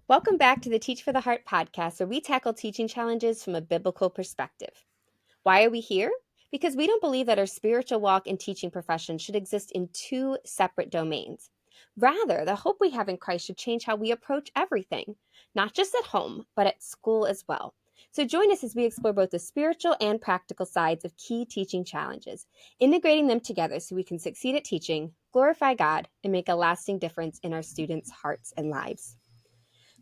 Welcome back to the Teach for the Heart podcast, where we tackle teaching challenges from a biblical perspective. Why are we here? Because we don't believe that our spiritual walk and teaching profession should exist in two separate domains. Rather, the hope we have in Christ should change how we approach everything, not just at home, but at school as well. So join us as we explore both the spiritual and practical sides of key teaching challenges, integrating them together so we can succeed at teaching, glorify God, and make a lasting difference in our students' hearts and lives.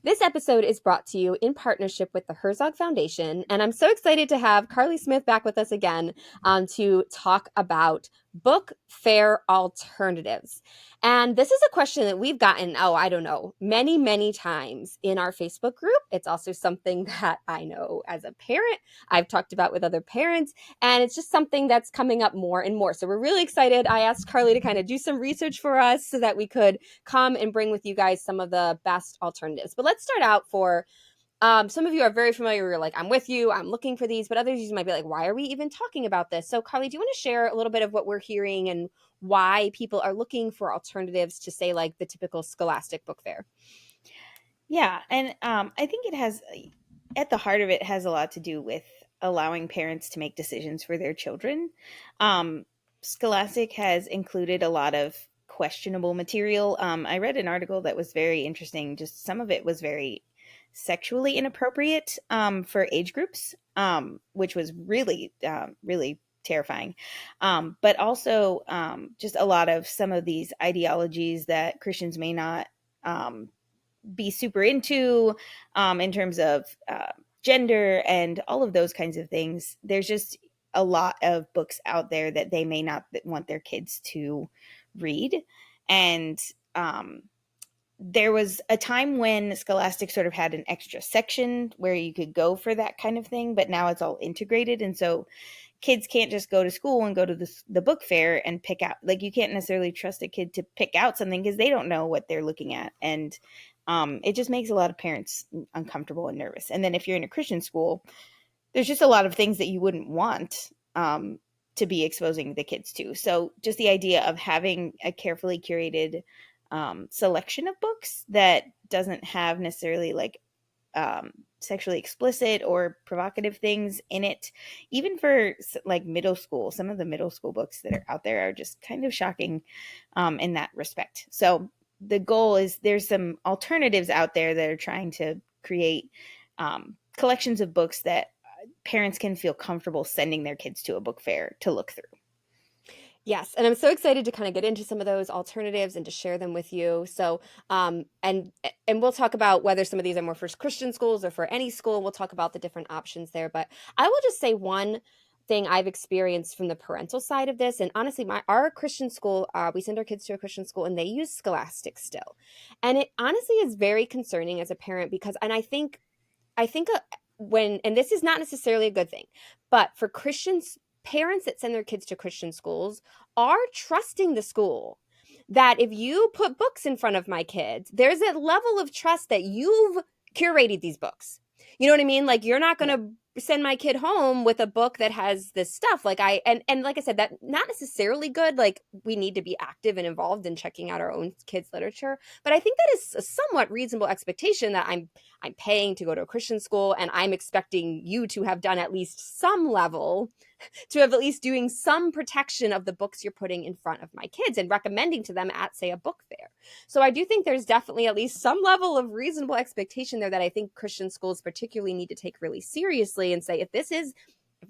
This episode is brought to you in partnership with the Herzog Foundation, and I'm so excited to have Carly Smith back with us again to talk about book fair alternatives. And this is a question that we've gotten, I don't know, many, many times in our Facebook group. It's also something that I know as a parent, I've talked about with other parents, and it's just something that's coming up more and more. So we're really excited. I asked Carly to kind of do some research for us so that we could come and bring with you guys some of the best alternatives. But let's start out for some of you are very familiar. You're like, I'm with you, I'm looking for these, but others you might be like, why are we even talking about this? So, Carly, do you want to share a little bit of what we're hearing and why people are looking for alternatives to, say, like the typical Scholastic book fair? Yeah, and I think it has, at the heart of it, has a lot to do with allowing parents to make decisions for their children. Um, Scholastic has included a lot of questionable material. I read an article that was very interesting. Just some of it was very sexually inappropriate for age groups, which was really terrifying. But also just a lot of some of these ideologies that Christians may not be super into in terms of gender and all of those kinds of things. There's just a lot of books out there that they may not want their kids to read. And um, there was a time when Scholastic sort of had an extra section where you could go for that kind of thing, but now it's all integrated. And so kids can't just go to school and go to the book fair and pick out, like, you can't necessarily trust a kid to pick out something because they don't know what they're looking at. And it just makes a lot of parents uncomfortable and nervous. And then if you're in a Christian school, there's just a lot of things that you wouldn't want to be exposing the kids to. So just the idea of having a carefully curated selection of books that doesn't have necessarily like sexually explicit or provocative things in it, even for like middle school. Some of the middle school books that are out there are just kind of shocking in that respect. So the goal is there's some alternatives out there that are trying to create collections of books that parents can feel comfortable sending their kids to a book fair to look through. Yes, and I'm so excited to kind of get into some of those alternatives and to share them with you. So, and we'll talk about whether some of these are more for Christian schools or for any school. We'll talk about the different options there. But I will just say one thing I've experienced from the parental side of this, and honestly, our Christian school, we send our kids to a Christian school, and they use Scholastic still, and it honestly is very concerning as a parent because, and I think when, and this is not necessarily a good thing, but for Christians, parents that send their kids to Christian schools are trusting the school that if you put books in front of my kids, there's a level of trust that you've curated these books. You know what I mean? Like, you're not going Yeah. to send my kid home with a book that has this stuff. Like, and like I said, that not necessarily good. Like, we need to be active and involved in checking out our own kids' literature. But I think that is a somewhat reasonable expectation that I'm paying to go to a Christian school, and I'm expecting you to have done at least some level, to have at least doing some protection of the books you're putting in front of my kids and recommending to them at, say, a book fair. So I do think there's definitely at least some level of reasonable expectation there that I think Christian schools particularly need to take really seriously and say, if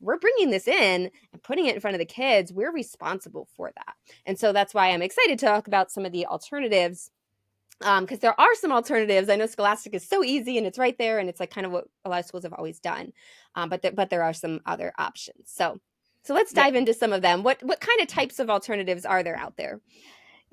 we're bringing this in and putting it in front of the kids, we're responsible for that. And so that's why I'm excited to talk about some of the alternatives, because there are some alternatives. I know Scholastic is so easy and it's right there, and it's like kind of what a lot of schools have always done. But there are some other options. So let's Yeah. dive into some of them. What kind of types of alternatives are there out there?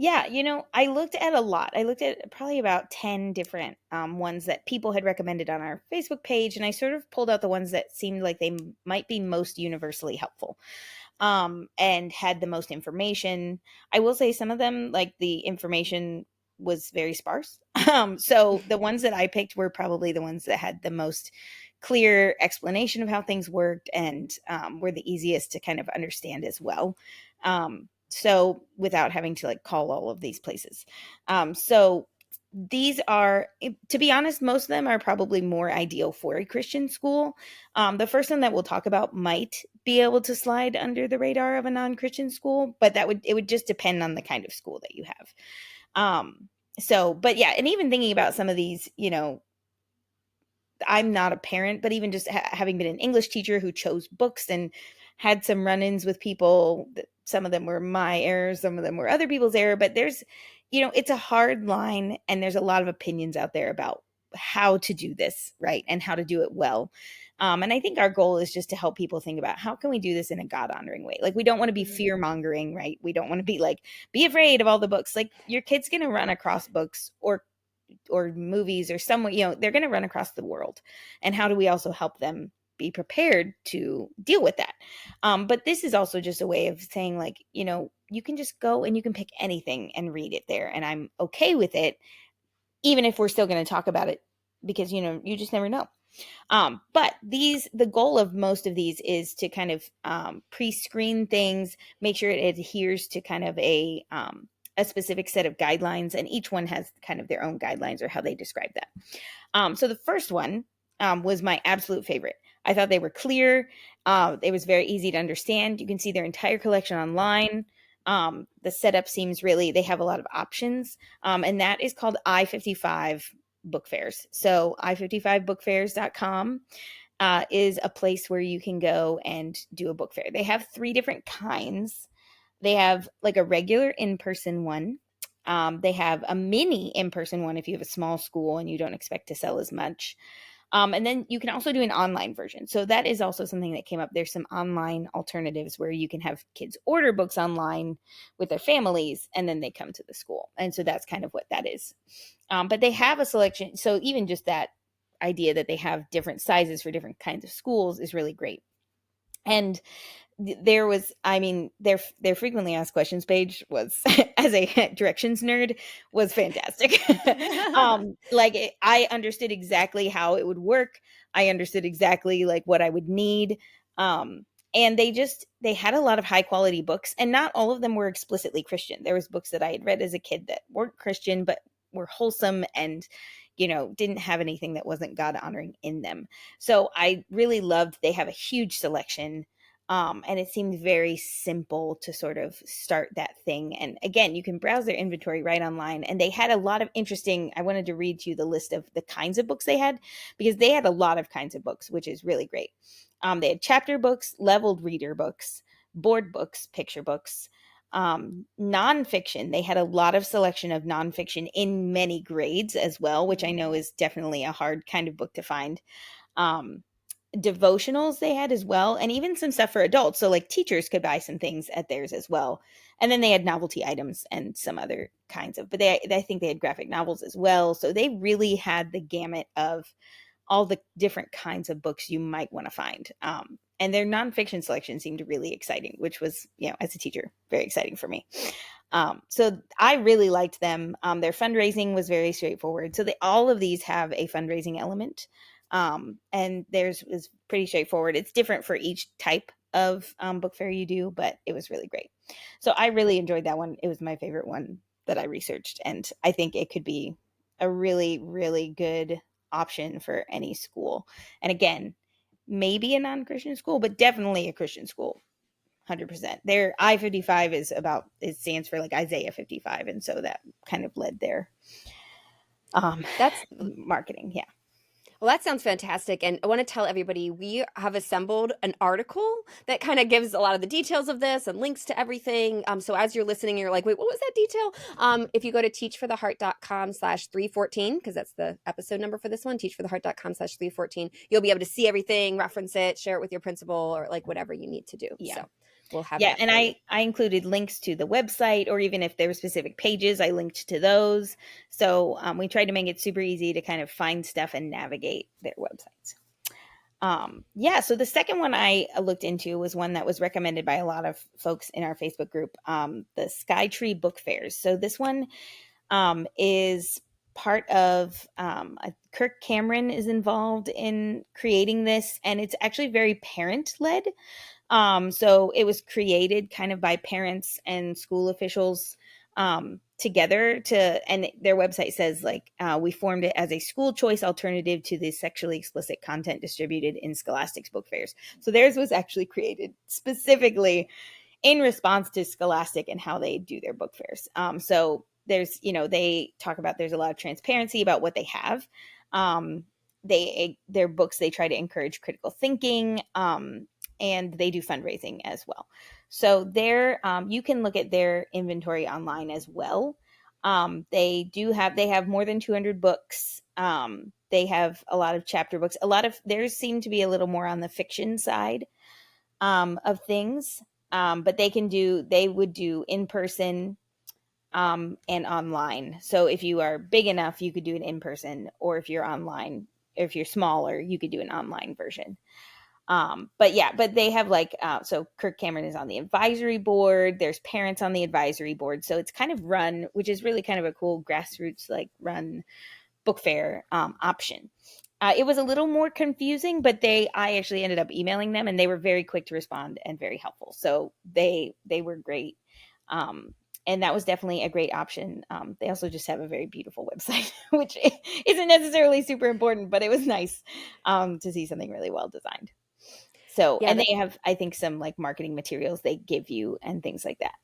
Yeah, I looked at a lot. I looked at probably about 10 different ones that people had recommended on our Facebook page, and I sort of pulled out the ones that seemed like they might be most universally helpful and had the most information. I will say some of them, like the information was very sparse. So the ones that I picked were probably the ones that had the most clear explanation of how things worked and were the easiest to kind of understand as well. So without having to like call all of these places. So these are, to be honest, most of them are probably more ideal for a Christian school. The first one that we'll talk about might be able to slide under the radar of a non-Christian school, but it would just depend on the kind of school that you have. So, but yeah, and even thinking about some of these, I'm not a parent, but even just having been an English teacher who chose books and had some run-ins with people, some of them were my error, some of them were other people's error, but it's a hard line, and there's a lot of opinions out there about how to do this right and how to do it well. And I think our goal is just to help people think about how can we do this in a God honoring way. Like, we don't want to be Mhm. fear mongering, right? We don't want to be like, be afraid of all the books. Like, your kid's going to run across books or movies or somewhere, they're going to run across the world. And how do we also help them be prepared to deal with that? But this is also just a way of saying, like, you can just go and you can pick anything and read it there. And I'm okay with it, even if we're still going to talk about it, because, you just never know. But the goal of most of these is to kind of pre-screen things, make sure it adheres to kind of a specific set of guidelines, and each one has kind of their own guidelines or how they describe that. So the first one was my absolute favorite. I thought they were clear. It was very easy to understand. You can see their entire collection online. The setup seems really, they have a lot of options. And that is called I-55 Book Fairs. So i55bookfairs.com is a place where you can go and do a book fair. They have 3 different kinds. They have like a regular in-person one. They have a mini in-person one if you have a small school and you don't expect to sell as much. And then you can also do an online version. So that is also something that came up. There's some online alternatives where you can have kids order books online with their families, and then they come to the school. And so that's kind of what that is. But they have a selection. So even just that idea that they have different sizes for different kinds of schools is really great. And there was, I mean, their frequently asked questions page was as a directions nerd, was fantastic. I understood exactly how it would work. I understood exactly like what I would need. And they had a lot of high quality books, and not all of them were explicitly Christian. There was books that I had read as a kid that weren't Christian but were wholesome and didn't have anything that wasn't God honoring in them. So I really loved, they have a huge selection. And it seemed very simple to sort of start that thing. And again, you can browse their inventory right online. And they had a lot of interesting, I wanted to read to you the list of the kinds of books they had, because they had a lot of kinds of books, which is really great. They had chapter books, leveled reader books, board books, picture books, nonfiction. They had a lot of selection of nonfiction in many grades as well, which I know is definitely a hard kind of book to find. Um, Devotionals they had as well, and even some stuff for adults, so like teachers could buy some things at theirs as well. And then they had novelty items and some other kinds of, but I think they had graphic novels as well, so they really had the gamut of all the different kinds of books you might want to find. And their nonfiction selection seemed really exciting, which was, as a teacher, very exciting for me. So I really liked them. Their fundraising was very straightforward. So all of these have a fundraising element. And theirs is pretty straightforward. It's different for each type of book fair you do, but it was really great. So I really enjoyed that one. It was my favorite one that I researched. And I think it could be a really, really good option for any school. And again, maybe a non-Christian school, but definitely a Christian school. 100%. Their I-55 it stands for like Isaiah 55. And so that kind of led their um, That's marketing. Yeah. Well, that sounds fantastic. And I want to tell everybody we have assembled an article that kind of gives a lot of the details of this and links to everything. So as you're listening, you're like, wait, what was that detail? If you go to teachfortheheart.com/314, because that's the episode number for this one, teachfortheheart.com/314, you'll be able to see everything, reference it, share it with your principal, or like whatever you need to do. Yeah. So we'll have Yeah, that and for you. I included links to the website, or even if there were specific pages, I linked to those. So we tried to make it super easy to kind of find stuff and navigate their websites. Yeah, so the second one I looked into was one that was recommended by a lot of folks in our Facebook group, the Skytree Book Fairs. So this one is part of Kirk Cameron is involved in creating this, and it's actually very parent led. So it was created kind of by parents and school officials. together to, and their website says like, we formed it as a school choice alternative to the sexually explicit content distributed in Scholastic's book fairs. So theirs was actually created specifically in response to Scholastic and how they do their book fairs. So there's, they talk about, there's a lot of transparency about what they have. Their books, they try to encourage critical thinking, and they do fundraising as well. So you can look at their inventory online as well. They have more than 200 books. They have a lot of chapter books. A lot of theirs seem to be a little more on the fiction side of things. But they would do in person and online. So if you are big enough, you could do it in person, or if you're online, if you're smaller, you could do an online version. But they have like, so Kirk Cameron is on the advisory board. There's parents on the advisory board. So it's kind of run, which is really kind of a cool grassroots, like run book fair option. It was a little more confusing, but I actually ended up emailing them, and they were very quick to respond and very helpful. So they were great. And that was definitely a great option. They also just have a very beautiful website, which isn't necessarily super important, but it was nice to see something really well designed. So, Yeah, and they have, I think, some like marketing materials they give you and things like that.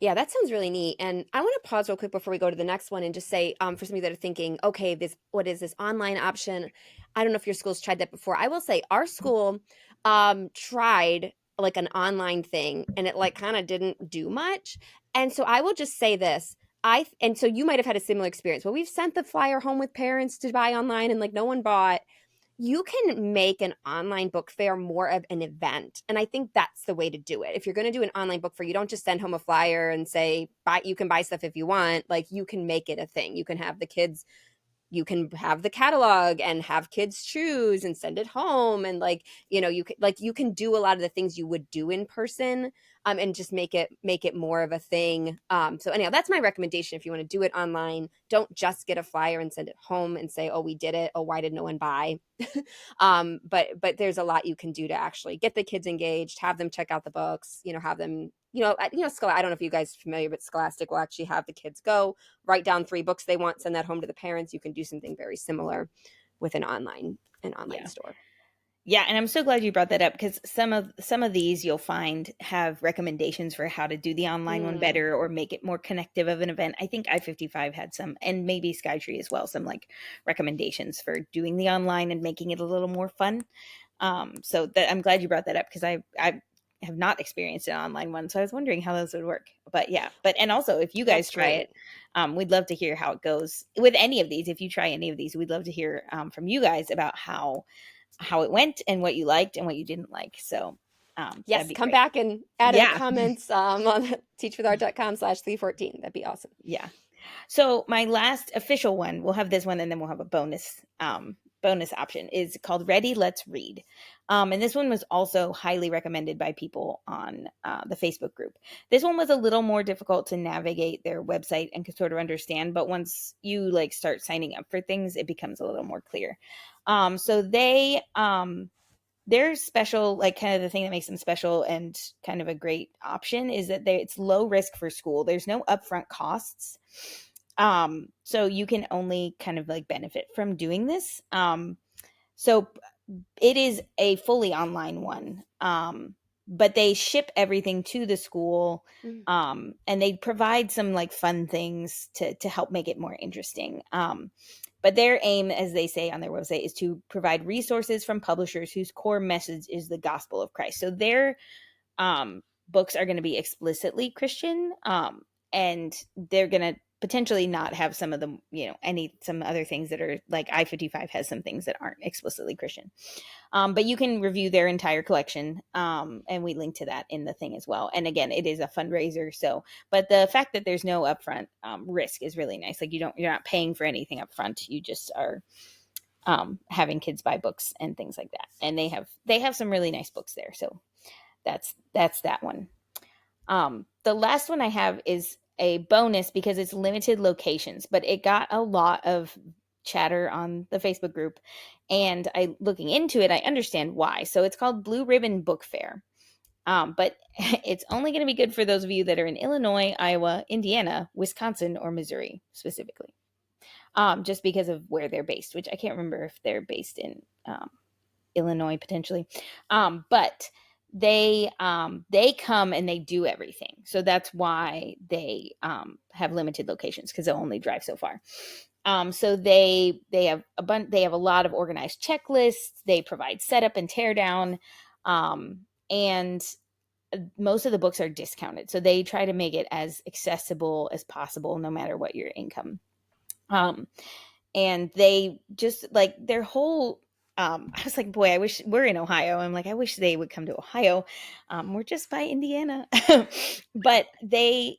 yeah, that sounds really neat. And I want to pause real quick before we go to the next one and just say, for some of you that are thinking, okay, what is this online option? I don't know if your school's tried that before. I will say our school tried like an online thing, and it like kind of didn't do much. And so I will just say this. And so you might have had a similar experience. Well, we've sent the flyer home with parents to buy online and like no one bought. You can make an online book fair more of an event. And I think that's the way to do it. If you're going to do an online book fair, you don't just send home a flyer and say, you can buy stuff if you want. Like you can make it a thing. You can have the catalog and have kids choose and send it home, and like you can do a lot of the things you would do in person, and just make it more of a thing. So anyhow, that's my recommendation. If you want to do it online, don't just get a flyer and send it home and say, oh, we did it, oh, why did no one buy? But there's a lot you can do to actually get the kids engaged, have them check out the books, have them, I don't know if you guys are familiar, but Scholastic will actually have the kids go write down 3 books they want, send that home to the parents. You can do something very similar with an online Yeah. store. Yeah, and I'm so glad you brought that up, because some of these you'll find have recommendations for how to do the online one Mm. better or make it more connective of an event. I think I-55 had some, and maybe Skytree as well, some like recommendations for doing the online and making it a little more fun. So that I'm glad you brought that up, because I have not experienced an online one, so I was wondering how those would work. But yeah, and also if you guys Let's try try it, it. we'd love to hear how it goes with any of these. If you try any of these, we'd love to hear from you guys about how it went and what you liked and what you didn't like. So that'd Yes, be come great. back and add in the Yeah. comments on teachwithart.com/314. That'd be awesome. Yeah. So my last official one, we'll have this one and then we'll have a bonus option, is called Ready, Let's Read. And this one was also highly recommended by people on the Facebook group. This one was a little more difficult to navigate their website and could sort of understand, but once you like start signing up for things, it becomes a little more clear. So they're special, like kind of the thing that makes them special and kind of a great option is that it's low risk for school. There's no upfront costs. So you can only kind of like benefit from doing this. So it is a fully online one. But they ship everything to the school. Mm. And they provide some like fun things to help make it more interesting. But their aim, as they say on their website, is to provide resources from publishers whose core message is the gospel of Christ. So their books are going to be explicitly Christian, and they're going to potentially not have some of the, some other things that are like I-55 has some things that aren't explicitly Christian. But you can review their entire collection, and we link to that in the thing as well. And again, it is a fundraiser, so but the fact that there's no upfront risk is really nice. Like you're not paying for anything upfront. You just are having kids buy books and things like that. And they have some really nice books there. So that's that one. The last one I have is a bonus because it's limited locations, but it got a lot of chatter on the Facebook group, and looking into it, I understand why. So it's called Blue Ribbon Book Fair. But it's only going to be good for those of you that are in Illinois, Iowa, Indiana, Wisconsin, or Missouri specifically, just because of where they're based, which I can't remember if they're based in Illinois potentially. But they come and they do everything. So that's why they have limited locations, because they'll only drive so far. So they have they have a lot of organized checklists. They provide setup and tear down, and most of the books are discounted. So they try to make it as accessible as possible, no matter what your income. Um, and they just like their whole I was like, boy, I wish we're in Ohio. I'm like, I wish they would come to Ohio. We're just by Indiana. But they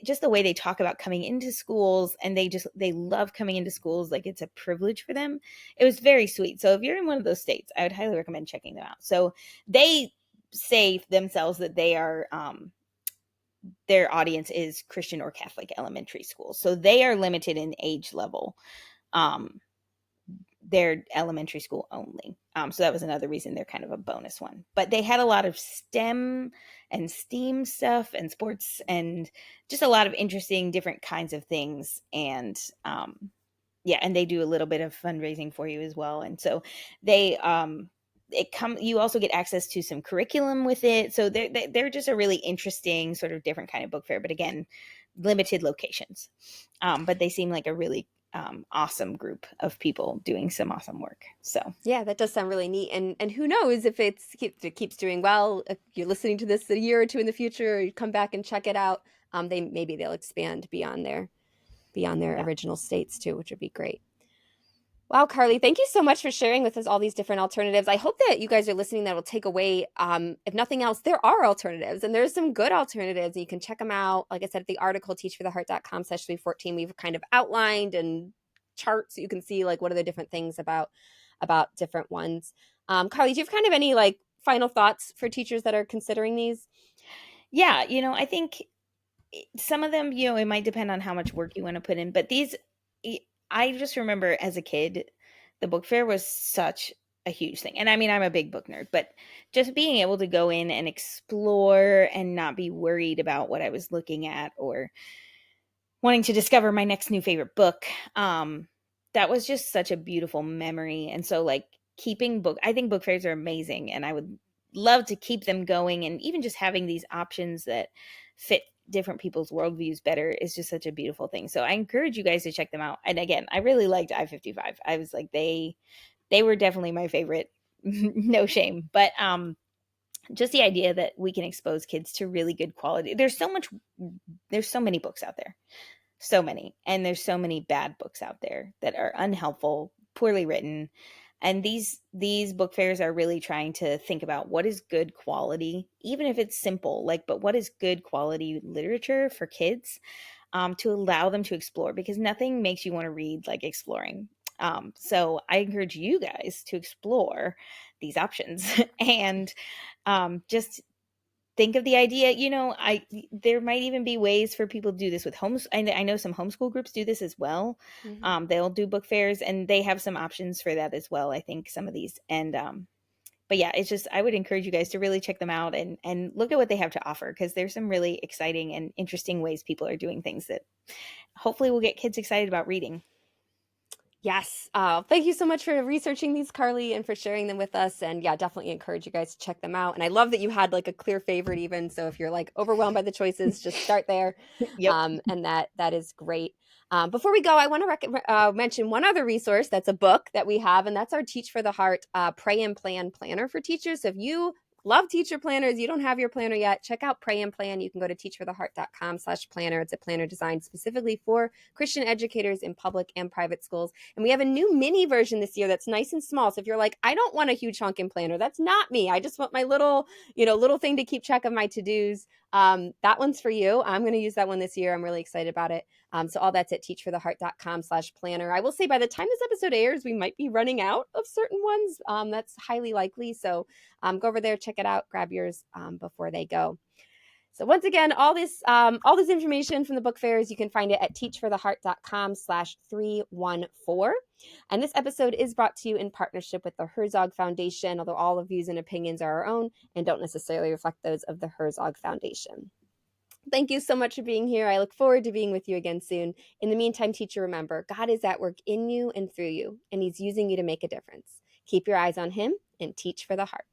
just the way they talk about coming into schools, and they love coming into schools like it's a privilege for them. It was very sweet. So if you're in one of those states, I would highly recommend checking them out. So they say themselves that they are their audience is Christian or Catholic elementary schools. So they are limited in age level. Um, they're elementary school only. So that was another reason they're kind of a bonus one. But they had a lot of STEM and STEAM stuff and sports and just a lot of interesting different kinds of things. And yeah, and they do a little bit of fundraising for you as well. And so they you also get access to some curriculum with it. So they're just a really interesting sort of different kind of book fair, but again, limited locations. But they seem like a really awesome group of people doing some awesome work. So Yeah, that does sound really neat. And who knows if if it keeps doing well, if you're listening to this a year or two in the future, or you come back and check it out, maybe they'll expand beyond their yeah. original states too, which would be great. Wow, Carly, thank you so much for sharing with us all these different alternatives. I hope that you guys are listening that will take away, if nothing else, there are alternatives and there's some good alternatives. And you can check them out. Like I said, at the article, teachfortheheart.com/314, we've kind of outlined and charts so you can see like what are the different things about different ones. Carly, do you have kind of any like final thoughts for teachers that are considering these? Yeah, I think some of them, it might depend on how much work you want to put in, but I just remember as a kid, the book fair was such a huge thing. And I mean, I'm a big book nerd, but just being able to go in and explore and not be worried about what I was looking at or wanting to discover my next new favorite book, that was just such a beautiful memory. And so like I think book fairs are amazing, and I would love to keep them going, and even just having these options that fit different people's worldviews better is just such a beautiful thing. So I encourage you guys to check them out. And again, I really liked I-55. I was like, they were definitely my favorite. No shame. But just the idea that we can expose kids to really good quality. There's so many books out there, so many, and there's so many bad books out there that are unhelpful, poorly written. And these book fairs are really trying to think about what is good quality, even if it's simple, like, but what is good quality literature for kids, to allow them to explore, because nothing makes you want to read like exploring. So I encourage you guys to explore these options and just think of the idea. I there might even be ways for people to do this with homes. I know some homeschool groups do this as well. Mhm. They'll do book fairs, and they have some options for that as well, I think, some of these. And but yeah, it's just, I would encourage you guys to really check them out and look at what they have to offer, because there's some really exciting and interesting ways people are doing things that hopefully will get kids excited about reading. Yes. Thank you so much for researching these, Carly, and for sharing them with us. And yeah, definitely encourage you guys to check them out. And I love that you had like a clear favorite, even. So if you're like overwhelmed by the choices, just start there. Yep. And that is great. Before we go, I want to mention one other resource that's a book that we have, and that's our Teach for the Heart Pray and Plan Planner for teachers. So if you love teacher planners, you don't have your planner yet, check out Pray and Plan. You can go to teachfortheheart.com/planner. It's a planner designed specifically for Christian educators in public and private schools. And we have a new mini version this year that's nice and small. So if you're like, I don't want a huge honking planner, that's not me. I just want my little thing to keep track of my to-dos. That one's for you. I'm going to use that one this year. I'm really excited about it. So all that's at teachfortheheart.com/planner. I will say by the time this episode airs, we might be running out of certain ones. That's highly likely. So go over there, check it out, grab yours before they go. So once again, all this information from the book fairs, you can find it at teachfortheheart.com/314. And this episode is brought to you in partnership with the Herzog Foundation, although all of views and opinions are our own and don't necessarily reflect those of the Herzog Foundation. Thank you so much for being here. I look forward to being with you again soon. In the meantime, teacher, remember, God is at work in you and through you, and he's using you to make a difference. Keep your eyes on him and teach for the heart.